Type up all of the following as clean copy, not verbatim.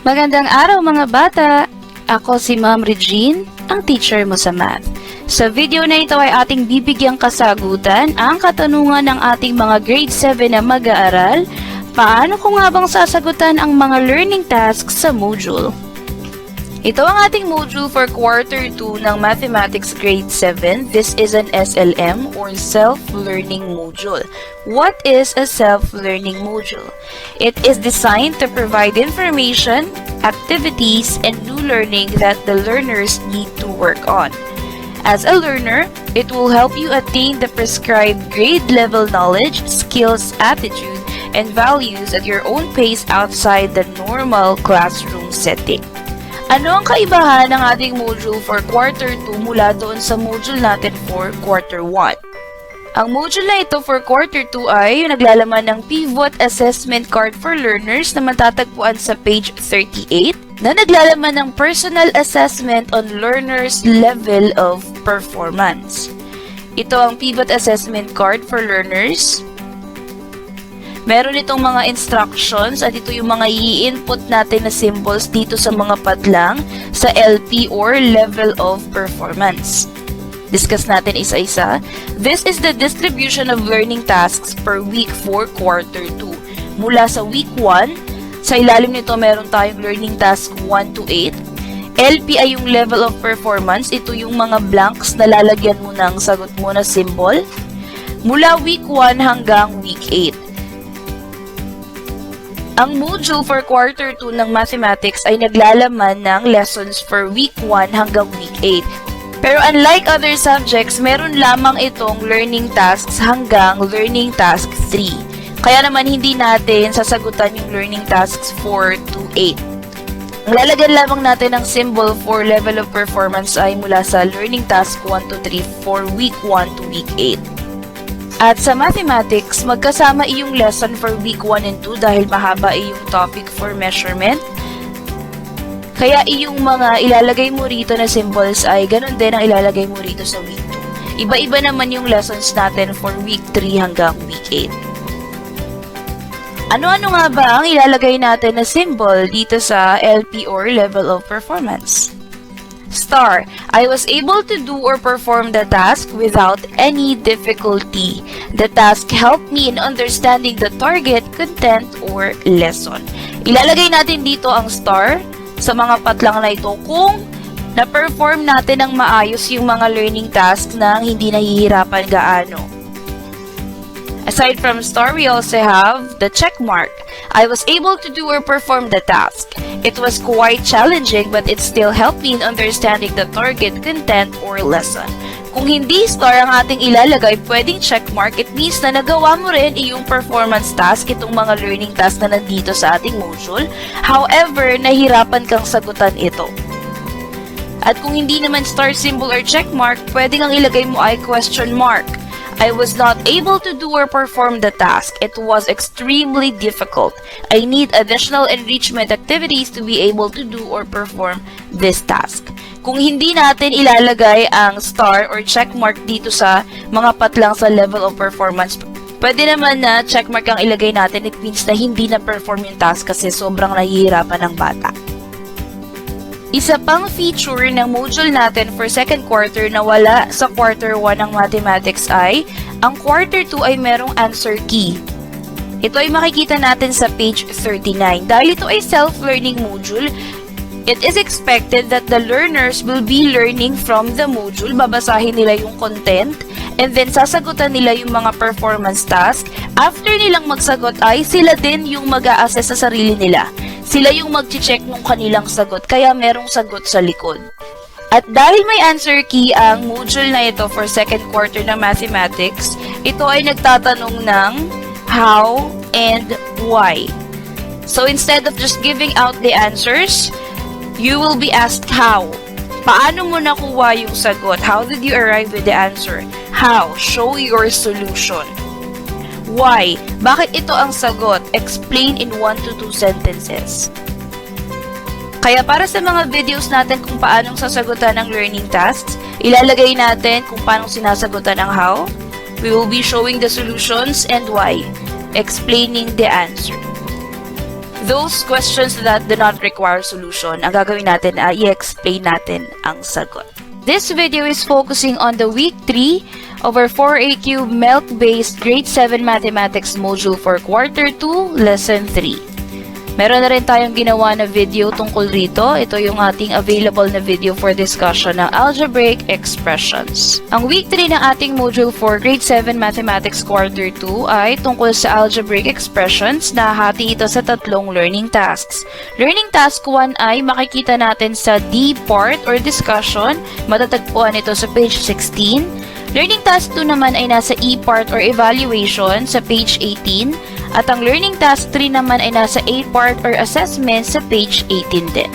Magandang araw mga bata! Ako si Ma'am Regine, ang teacher mo sa math. Sa video na ito ay ating bibigyang kasagutan ang katanungan ng ating mga grade 7 na mag-aaral. Paano ko nga bang sasagutan ang mga learning tasks sa module? Ito ang ating module for quarter 2 ng Mathematics grade 7. This is an SLM or self-learning module. What is a self-learning module? It is designed to provide information, activities, and new learning that the learners need to work on. As a learner, it will help you attain the prescribed grade-level knowledge, skills, attitude, and values at your own pace outside the normal classroom setting. Ano ang kaibahan ng ating module for quarter 2 mula doon sa module natin for quarter 1? Ang module na ito for quarter 2 ay naglalaman ng pivot assessment card for learners na matatagpuan sa page 38 na naglalaman ng personal assessment on learners' level of performance. Ito ang pivot assessment card for learners. Meron itong mga instructions at ito yung mga i-input natin na symbols dito sa mga padlang sa LP or level of performance. Discuss natin isa-isa. This is the distribution of learning tasks per week for quarter 2. Mula sa week 1, sa ilalim nito meron tayong learning task 1 to 8. LP ay yung level of performance. Ito yung mga blanks na lalagyan mo ng sagot mo na symbol. Mula week 1 hanggang week 8. Ang module for quarter 2 ng Mathematics ay naglalaman ng lessons for week 1 hanggang week 8. Pero unlike other subjects, meron lamang itong learning tasks hanggang learning task 3. Kaya naman hindi natin sasagutan yung learning tasks 4 to 8. Ang lalagyan lamang natin ng symbol for level of performance ay mula sa learning task 1 to 3 for week 1 to week 8. At sa Mathematics, magkasama iyong lesson for week 1 and 2 dahil mahaba iyong topic for measurement. Kaya iyong mga ilalagay mo rito na symbols ay ganun din ang ilalagay mo rito sa week 2. Iba-iba naman yung lessons natin for week 3 hanggang week 8. Ano-ano nga ba ang ilalagay natin na symbol dito sa LP or level of performance? Star, I was able to do or perform the task without any difficulty. The task helped me in understanding the target, content, or lesson. Ilalagay natin dito ang star sa mga patlang na ito kung na-perform natin ng maayos yung mga learning tasks na hindi nahihirapan gaano. Aside from star, we also have the check mark. I was able to do or perform the task. It was quite challenging but it still helped me in understanding the target, content, or lesson. Kung hindi star ang ating ilalagay, pwedeng check mark. It means na nagawa mo rin iyong performance task, itong mga learning task na nandito sa ating module. However, nahirapan kang sagutan ito. At kung hindi naman star symbol or check mark, pwedeng ang ilagay mo ay question mark. I was not able to do or perform the task. It was extremely difficult. I need additional enrichment activities to be able to do or perform this task. Kung hindi natin ilalagay ang star or check mark dito sa mga patlang sa level of performance, pwede naman na check mark ang ilagay natin. It means na hindi na-perform yung task kasi sobrang nahihirapan ng bata. Isa pang feature ng module natin for second quarter na wala sa quarter 1 ng Mathematics ay, ang quarter 2 ay merong answer key. Ito ay makikita natin sa page 39. Dahil ito ay self-learning module, it is expected that the learners will be learning from the module. Babasahin nila yung content, and then sasagutan nila yung mga performance task. After nilang magsagot ay sila din yung mag-a-assess sa sarili nila. Sila yung mag-check ng kanilang sagot, kaya merong sagot sa likod. At dahil may answer key ang module na ito for second quarter na Mathematics, ito ay nagtatanong ng how and why. So instead of just giving out the answers, you will be asked how. Paano mo nakuha yung sagot? How did you arrive with the answer? How? Show your solution. Why? Bakit ito ang sagot? Explain in 1 to 2 sentences. Kaya para sa mga videos natin kung paanong sasagutan ng learning tasks, ilalagay natin kung paanong sinasagutan ang how. We will be showing the solutions and why. Explaining the answer. those questions that do not require solution, ang gagawin natin ay i-explain natin ang sagot. This video is focusing on the Week 3 over 4A Cube MELC-based Grade 7 Mathematics Module for Quarter 2, Lesson 3. Meron na rin tayong ginawa na video tungkol rito. Ito yung ating available na video for discussion ng Algebraic Expressions. Ang Week 3 ng ating Module for Grade 7 Mathematics Quarter 2 ay tungkol sa Algebraic Expressions na hati ito sa tatlong learning tasks. Learning Task 1 ay makikita natin sa D part or discussion. Matatagpuan ito sa page 16. Learning Task 2 naman ay nasa E part or evaluation sa page 18. At ang Learning Task 3 naman ay nasa A part or assessment sa page 18 din.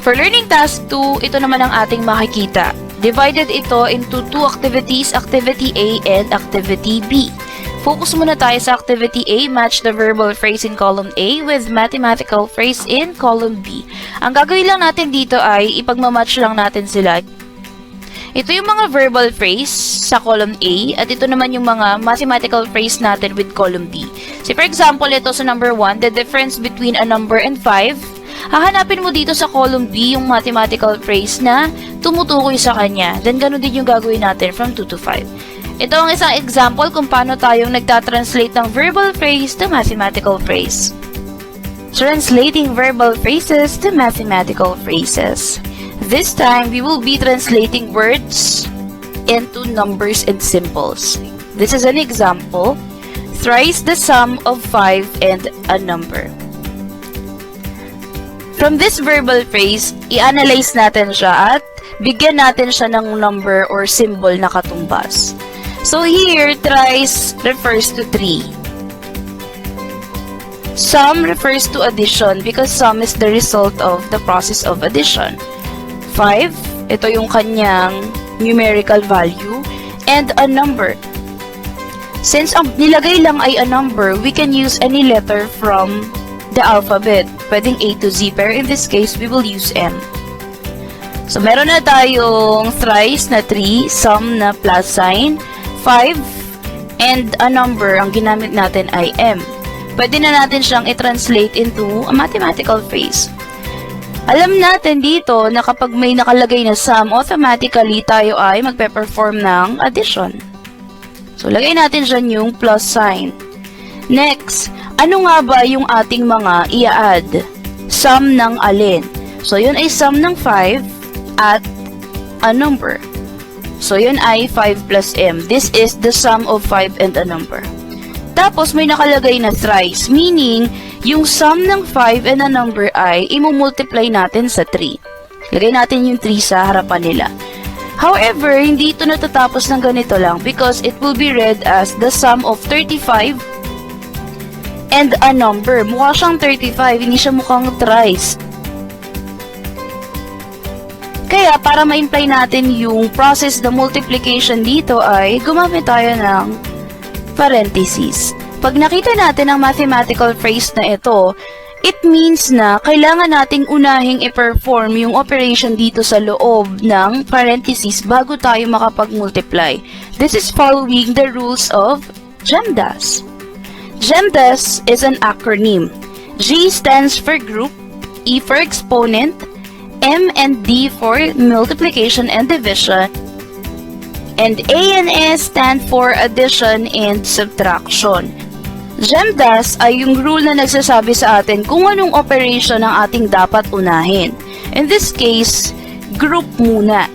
For Learning Task 2, ito naman ang ating makikita. Divided ito into two activities, Activity A and Activity B. Focus muna tayo sa Activity A, match the verbal phrase in column A with mathematical phrase in column B. Ang gagawin lang natin dito ay ipagmamatch lang natin sila. Ito yung mga verbal phrase sa column A at ito naman yung mga mathematical phrase natin with column B. So for example, ito sa number 1, the difference between a number and 5. Hahanapin mo dito sa column B yung mathematical phrase na tumutukoy sa kanya. Then ganun din yung gagawin natin from 2 to 5. Ito ang isang example kung paano tayong nagtatranslate ng verbal phrase to mathematical phrase. Translating verbal phrases to mathematical phrases. This time, we will be translating words into numbers and symbols. This is an example. Thrice the sum of 5 and a number. From this verbal phrase, i-analyze natin siya at bigyan natin siya ng number or symbol na katumbas. So here, thrice refers to 3. Sum refers to addition because sum is the result of the process of addition. 5, ito yung kanyang numerical value, and a number. Since ang nilagay lang ay a number, we can use any letter from the alphabet. Pwedeng A to Z, pero in this case, we will use M. So, meron na tayong thrice na 3, sum na plus sign, 5, and a number, ang ginamit natin ay M. Pwede na natin siyang i-translate into a mathematical phrase. Alam natin dito na kapag may nakalagay na sum, automatically tayo ay magpe-perform ng addition. So, lagay natin dyan yung plus sign. Next, ano nga ba yung ating mga i-add? Sum ng alin? So, yun ay sum ng 5 at a number. So, yun ay 5 plus m. This is the sum of 5 and a number. Tapos, may nakalagay na thrice, meaning, yung sum ng 5 and a number ay imumultiply natin sa 3. Lagay natin yung 3 sa harapan nila. However, hindi ito natatapos ng ganito lang because it will be read as the sum of 35 and a number. Mukha siyang 35, hindi siya mukhang thrice. Kaya, para ma-imply natin yung process the multiplication dito ay gumamit tayo ng parentheses. Pag nakita natin ang mathematical phrase na ito, it means na kailangan nating unahing i-perform yung operation dito sa loob ng parentheses bago tayo makapag-multiply. This is following the rules of Gendas. Gendas is an acronym. G stands for group, E for exponent, M and D for multiplication and division, and A and S stand for addition and subtraction. Gendas ay yung rule na nagsasabi sa atin kung anong operation ang ating dapat unahin. In this case, group muna.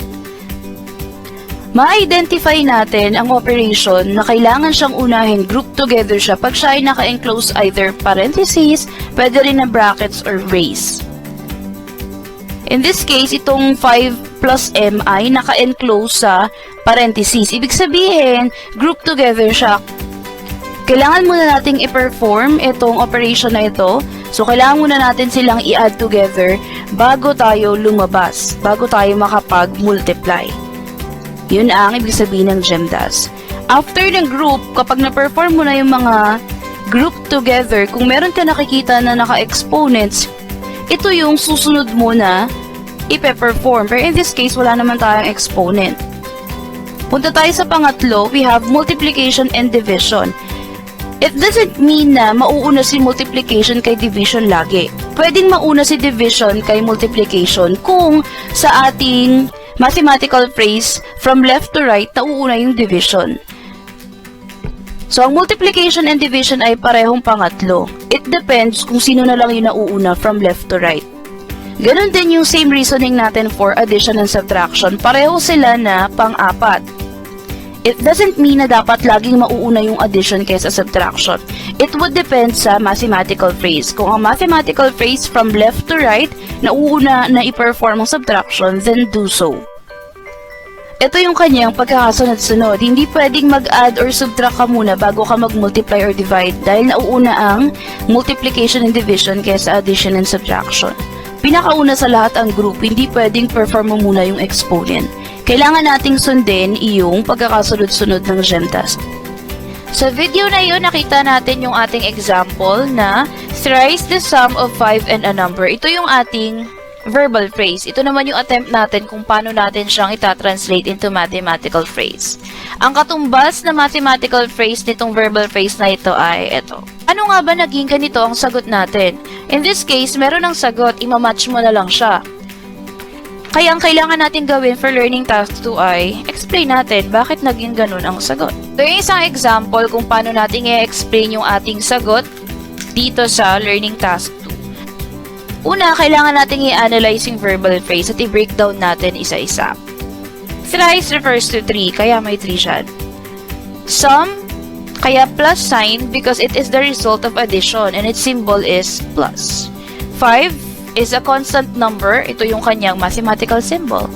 Ma-identify natin ang operation na kailangan siyang unahin, group together siya pag siya ay naka-enclose either parentheses, pwede rin na brackets or raise. In this case, itong 5 plus m ay naka-enclose sa parentheses. Ibig sabihin, group together siya. Kailangan muna nating i-perform itong operation na ito. So, kailangan muna natin silang i-add together bago tayo lumabas, bago tayo makapag-multiply. Yun ang ibig sabihin ng Gendas. After ng group, kapag na-perform mo na yung mga group together, kung meron ka nakikita na naka-exponents, ito yung susunod mo na ipe-perform. Pero in this case, wala naman tayong exponent. Punta tayo sa pangatlo, we have multiplication and division. It doesn't mean na mauuna si multiplication kay division lagi. Pwedeng mauna si division kay multiplication kung sa ating mathematical phrase from left to right, nauuna yung division. So, ang multiplication and division ay parehong pangatlo. It depends kung sino na lang yung nauuna from left to right. Ganon din yung same reasoning natin for addition and subtraction. Pareho sila na pang-apat. It doesn't mean na dapat laging mauuna yung addition kaysa subtraction. It would depend sa mathematical phrase. Kung ang mathematical phrase from left to right, nauuna na i-perform ang subtraction, then do so. Ito yung kanyang pagkakasunod-sunod. Hindi pwedeng mag-add or subtract ka muna bago ka mag-multiply or divide dahil nauuna ang multiplication and division kaysa addition and subtraction. Pinakauna sa lahat ang group, hindi pwedeng perform mo muna yung exponent. Kailangan nating sundin yung pagkakasunod-sunod ng Gendas. Sa video na yun, nakita natin yung ating example na thrice the sum of 5 and a number. Ito yung ating verbal phrase. Ito naman yung attempt natin kung paano natin siyang itatranslate into mathematical phrase. Ang katumbas na mathematical phrase nitong verbal phrase na ito ay ito. Ano nga ba naging ganito ang sagot natin? In this case, meron ng sagot, imamatch mo na lang siya. Kaya ang kailangan natin gawin for learning task 2 ay explain natin bakit naging ganun ang sagot. Ito yung isang example kung paano natin i-explain yung ating sagot dito sa learning task 2. Una, kailangan natin i-analyze yung verbal phrase at i-breakdown natin isa-isa. Thrice refers to 3, kaya may 3 siya. Sum, kaya plus sign because it is the result of addition and its symbol is plus. 5 is a constant number. Ito yung kanyang mathematical symbol.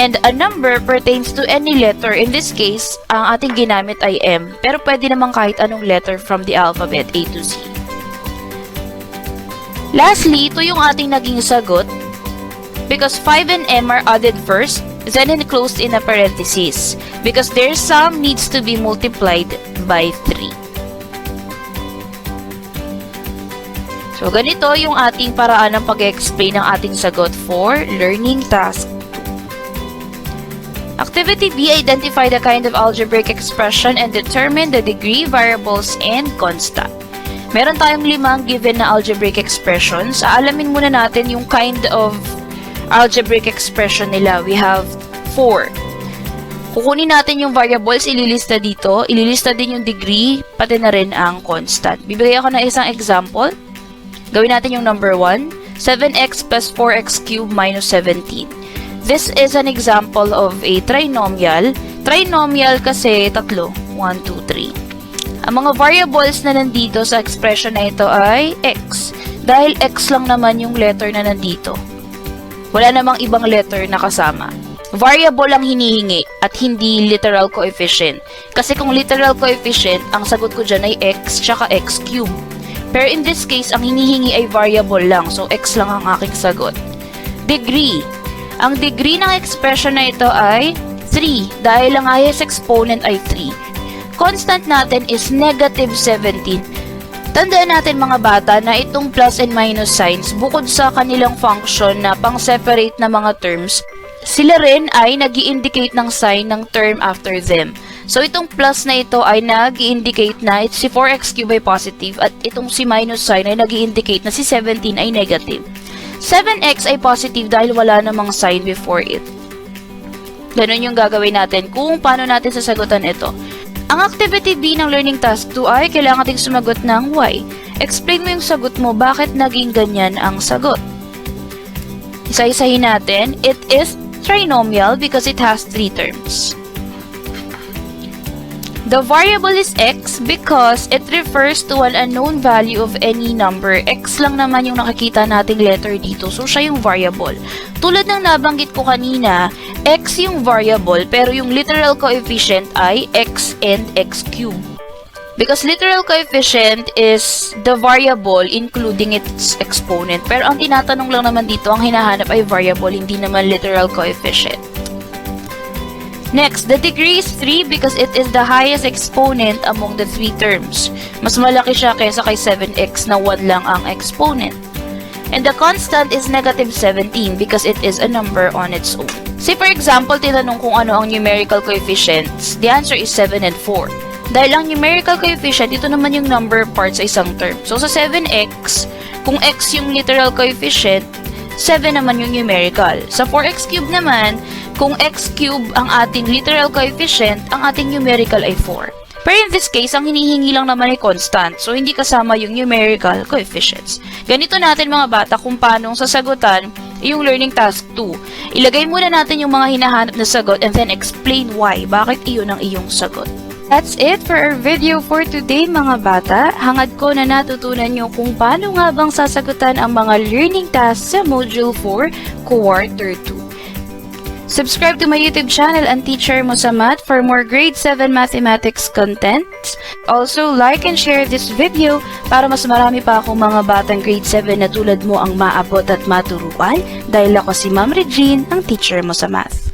And a number pertains to any letter. In this case, ang ating ginamit ay M. Pero pwede naman kahit anong letter from the alphabet A to Z. Lastly, ito yung ating naging sagot. Because 5 and M are added first, then enclosed in a parenthesis. Because their sum needs to be multiplied by 3. So, ganito yung ating paraan ng pag-explain ng ating sagot for learning task 2. Activity B, identify the kind of algebraic expression and determine the degree, variables, and constant. Meron tayong 5 given na algebraic expressions. Aalamin muna natin yung kind of algebraic expression nila. We have 4. Kukunin natin yung variables, ililista dito. Ililista din yung degree, pati na rin ang constant. Bibigay ako ng isang example. Gawin natin yung number 1, 7x plus 4x cubed minus 17. This is an example of a trinomial. Trinomial kasi tatlo. 1, 2, 3. Ang mga variables na nandito sa expression na ito ay x. Dahil x lang naman yung letter na nandito. Wala namang ibang letter na kasama. Variable ang hinihingi at hindi literal coefficient. Kasi kung literal coefficient, ang sagot ko dyan ay x tsaka x cubed. Pero in this case, ang hinihingi ay variable lang. So, x lang ang aking sagot. Degree. Ang degree ng expression na ito ay 3. Dahil ang highest exponent ay 3. Constant natin is negative 17. Tandaan natin mga bata na itong plus and minus signs, bukod sa kanilang function na pang-separate na mga terms, sila rin ay nag-i-indicate ng sign ng term after them. So, itong plus na ito ay nag-i-indicate na si 4x cubed ay positive at itong si minus sign ay nag-i-indicate na si 17 ay negative. 7x ay positive dahil wala namang sign before it. Ganun yung gagawin natin kung paano natin sasagutan ito. Ang activity B ng learning task 2 ay kailangan nating sumagot ng y. Explain mo yung sagot mo, bakit naging ganyan ang sagot. Isa-isahin natin. It is trinomial because it has 3 terms. The variable is x because it refers to an unknown value of any number. X lang naman yung nakikita nating letter dito. So, siya yung variable. Tulad ng nabanggit ko kanina, x yung variable pero yung literal coefficient ay x and x cubed. Because literal coefficient is the variable including its exponent. Pero ang tinatanong lang naman dito, ang hinahanap ay variable, hindi naman literal coefficient. Next, the degree is 3 because it is the highest exponent among the 3 terms. Mas malaki siya kaysa kay 7x na 1 lang ang exponent. And the constant is negative 17 because it is a number on its own. Say for example, tinanong kung ano ang numerical coefficients. The answer is 7 and 4. Dahil ang numerical coefficient, ito naman yung number part sa isang term. So, sa 7x, kung x yung literal coefficient, 7 naman yung numerical. Sa 4x cube naman, kung x cube ang ating literal coefficient, ang ating numerical ay 4. Pero in this case, ang hinihingi lang naman ay constant. So, hindi kasama yung numerical coefficients. Ganito natin mga bata kung paano sasagutan yung learning task 2. Ilagay muna natin yung mga hinahanap na sagot and then explain why. Bakit iyon ang iyong sagot. That's it for our video for today mga bata. Hangad ko na natutunan nyo kung paano nga bang sasagutan ang mga learning tasks sa Module 4, Quarter 2. Subscribe to my YouTube channel and Teacher Mo sa Math for more Grade 7 Mathematics content. Also, like and share this video para mas marami pa akong mga batang Grade 7 na tulad mo ang maabot at maturuan dahil ako si Ma'am Regine, ang Teacher Mo sa Math.